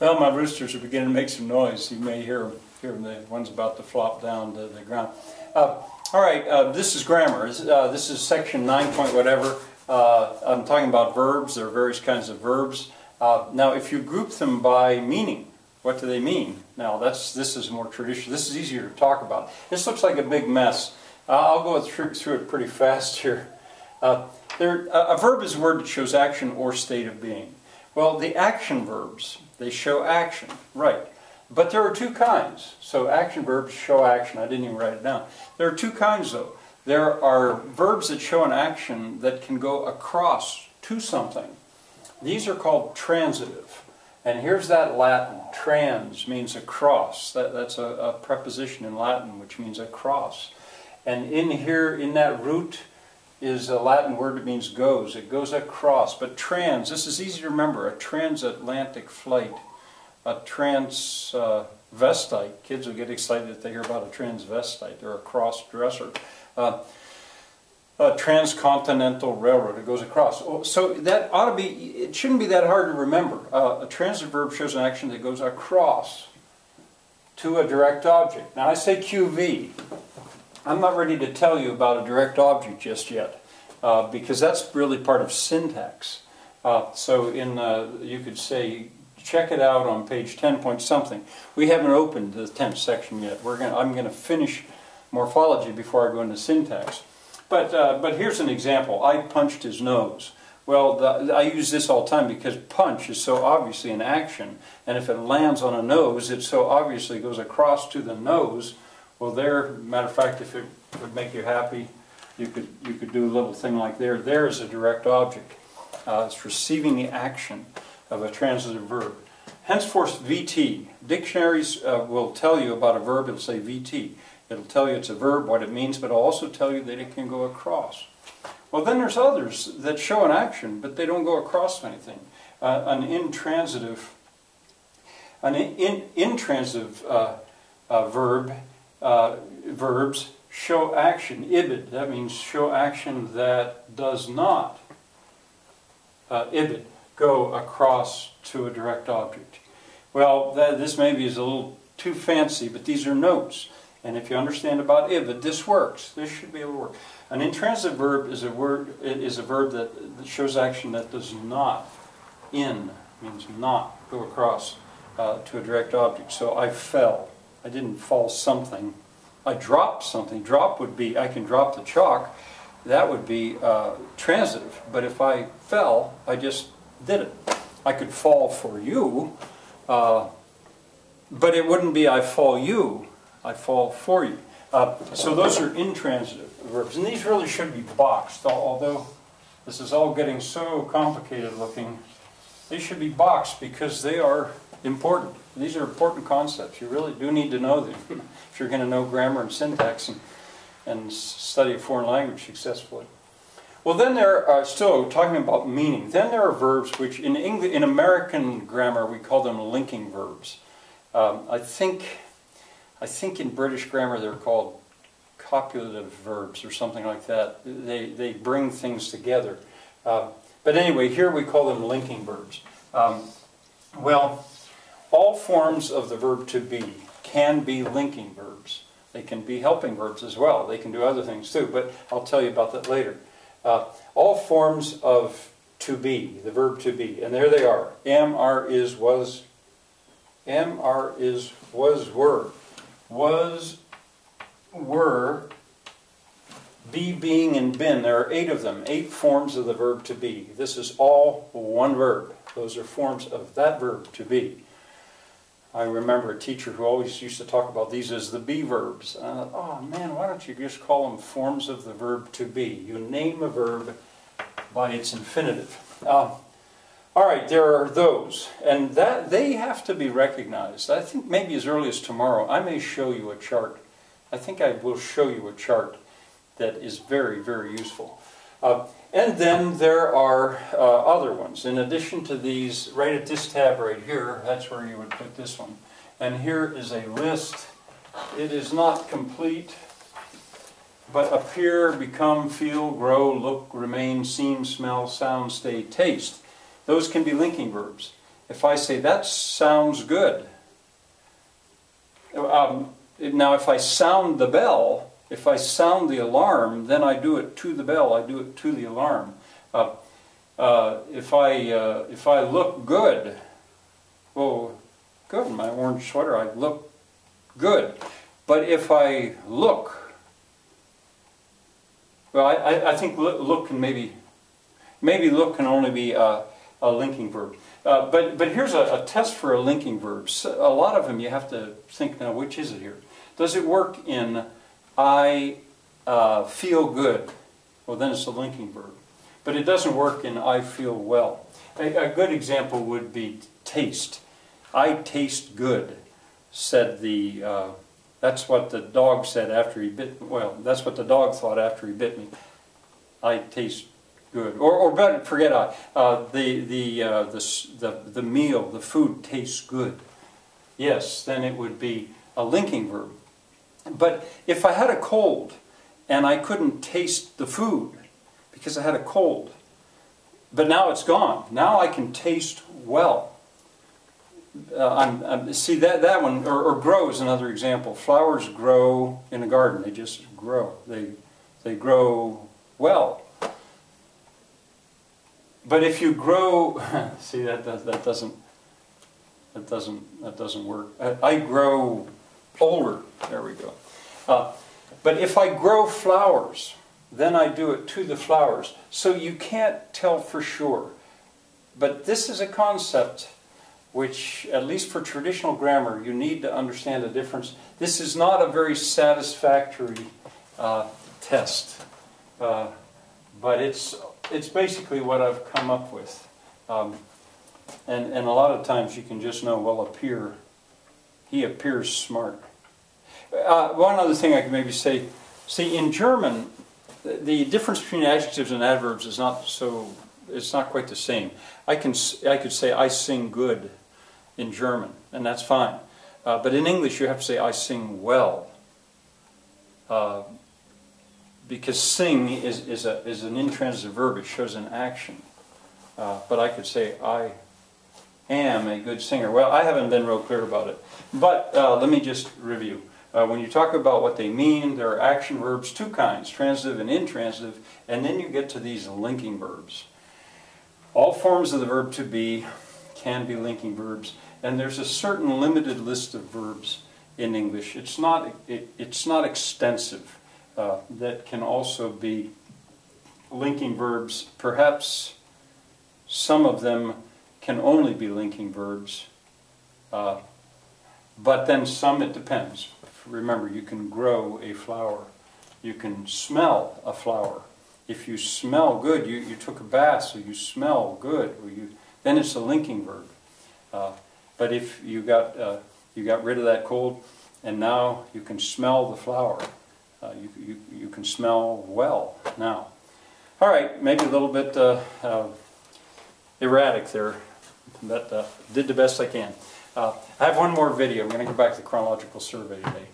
Well, my roosters are beginning to make some noise. You may hear them. The one's about to flop down to the ground. All right, this is grammar. This is section 9 point whatever. I'm talking about verbs. There are various kinds of verbs. Now, if you group them by meaning, what do they mean? Now, this is more traditional. This is easier to talk about. This looks like a big mess. I'll go through it pretty fast here. A verb is a word that shows action or state of being. Well, the action verbs, they show action, right. But there are two kinds. So action verbs show action. I didn't even write it down. There are two kinds, though. There are verbs that show an action that can go across to something. These are called transitive. And here's that Latin. Trans means across. That's a preposition in Latin which means across. And in here, in that root, is a Latin word that means goes. It goes across. But trans, this is easy to remember. A transatlantic flight. A transvestite. Kids will get excited if they hear about a transvestite. They're a cross-dresser. A transcontinental railroad. It goes across. So that ought to be, it shouldn't be that hard to remember. A transitive verb shows an action that goes across to a direct object. Now I say QV. I'm not ready to tell you about a direct object just yet, because that's really part of syntax. So you could say, check it out on page 10 point something. We haven't opened the 10th section yet. I'm going to finish morphology before I go into syntax. But here's an example. I punched his nose. Well, I use this all the time because punch is so obviously an action, and if it lands on a nose, it so obviously goes across to the nose. Well, matter of fact, if it would make you happy, you could do a little thing like there. There is a direct object. It's receiving the action of a transitive verb. Henceforth, VT. Dictionaries will tell you about a verb. It'll say VT. It'll tell you it's a verb, what it means, but it'll also tell you that it can go across. Well, then there's others that show an action, but they don't go across anything. Intransitive verb. Verbs show action. Ibid, that means show action that does not go across to a direct object. Well, this maybe is a little too fancy, but these are notes. And if you understand about ibid, this works. This should be able to work. An intransitive verb is a verb that shows action that does not, means not, go across to a direct object. So I fell. I didn't fall something. I dropped something. Drop would be, I can drop the chalk. That would be transitive. But if I fell, I just did it. I could fall for you, but it wouldn't be I fall you. I fall for you. So those are intransitive verbs. And these really should be boxed, although this is all getting so complicated looking. They should be boxed because they are important. These are important concepts. You really do need to know them if you're going to know grammar and syntax and study a foreign language successfully. Well, then there are, still talking about meaning, then there are verbs which in American grammar we call them linking verbs. I think in British grammar they're called copulative verbs or something like that. They bring things together. But anyway, here we call them linking verbs. Well, all forms of the verb to be can be linking verbs. They can be helping verbs as well. They can do other things too, but I'll tell you about that later. All forms of to be, the verb to be, and there they are. Am, are, is, was. Am, are, is, was, were. Was, were, be, being, and been. There are 8 of them, 8 forms of the verb to be. This is all one verb. Those are forms of that verb to be. I remember a teacher who always used to talk about these as the be verbs. And I thought, oh man, why don't you just call them forms of the verb to be? You name a verb by its infinitive. All right, there are those, and that they have to be recognized. I think maybe as early as tomorrow, I may show you a chart. I think I will show you a chart that is very, very useful. And then there are other ones. In addition to these, right at this tab right here, that's where you would put this one. And here is a list. It is not complete, but appear, become, feel, grow, look, remain, seem, smell, sound, stay, taste. Those can be linking verbs. if I say, that sounds good. Now if I sound the bell, if I sound the alarm, then I do it to the bell, I do it to the alarm. If I look good, well, good, in my orange sweater, I look good. But if I look, well, I think look can maybe look can only be a linking verb. But here's a test for a linking verb. So a lot of them you have to think, now which is it here? Does it work in I feel good? Well, then it's a linking verb. But it doesn't work in I feel well. A good example would be taste. I taste good, said the, that's what the dog said after he bit, well, that's what the dog thought after he bit me. I taste good. Or better, forget the meal, the food tastes good. Yes, then it would be a linking verb. But if I had a cold and I couldn't taste the food because I had a cold, but now it's gone. Now I can taste well. See that one, or grow is another example. Flowers grow in a garden. They just grow. They grow well. But if you grow, see that doesn't work. I grow older. There we go. But if I grow flowers, then I do it to the flowers. So you can't tell for sure. But this is a concept which, at least for traditional grammar, you need to understand the difference. This is not a very satisfactory test. But it's basically what I've come up with. And a lot of times you can just know, well, he appears smart. One other thing I could maybe say, see, in German, the difference between adjectives and adverbs is it's not quite the same. I could say I sing good in German, and that's fine. But in English you have to say I sing well. Because sing is an intransitive verb, it shows an action. But I could say I am a good singer. Well, I haven't been real clear about it. But let me just review. When you talk about what they mean, there are action verbs, two kinds, transitive and intransitive, and then you get to these linking verbs. All forms of the verb to be can be linking verbs, and there's a certain limited list of verbs in English. It's not extensive. That can also be linking verbs. Perhaps some of them can only be linking verbs, but then some it depends. Remember, you can grow a flower. You can smell a flower. If you smell good, you took a bath, so you smell good. Then it's a linking verb. But if you got rid of that cold, and now you can smell the flower. You can smell well now. All right, maybe a little bit erratic there, but did the best I can. I have one more video. I'm going to go back to the chronological survey today.